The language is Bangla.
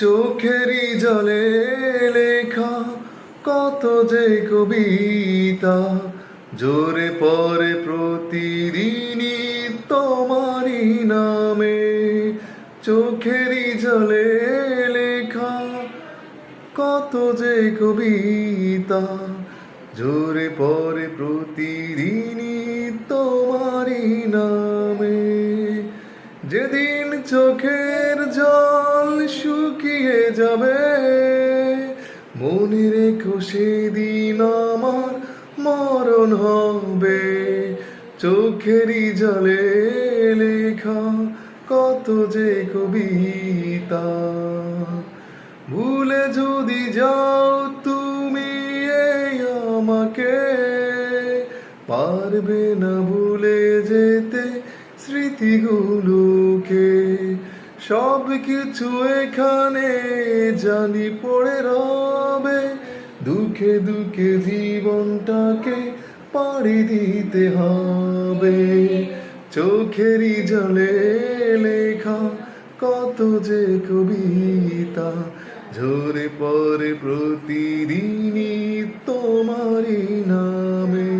চোখেরই জলে লেখা কত যে কবিতা জোরে পড়ে প্রতিদিনই তোমারই নামে। চোখেরই জলে লেখা কত যে কবিতা জোরে পড়ে প্রতিদিনই তোমারই নামে। যেদিন চোখের জল শুকিয়ে যাবে মনে রেখো সেদিন আমার মরণ হবে। চোখেরই জলে লেখা কত যে কবিতা ভুলে যদি যাও তুমি এই আমাকে পারবে না ভুলে যেতে স্মৃতিগুলোকে। সব কিছু এখানে জানি পড়ে রবে, দুঃখে দুঃখে জীবনটাকে পাড়ি দিতে হবে। চোখেরই জলে লেখা কত যে কবিতা ঝরে পড়ে প্রতিদিনই তোমারই নামে।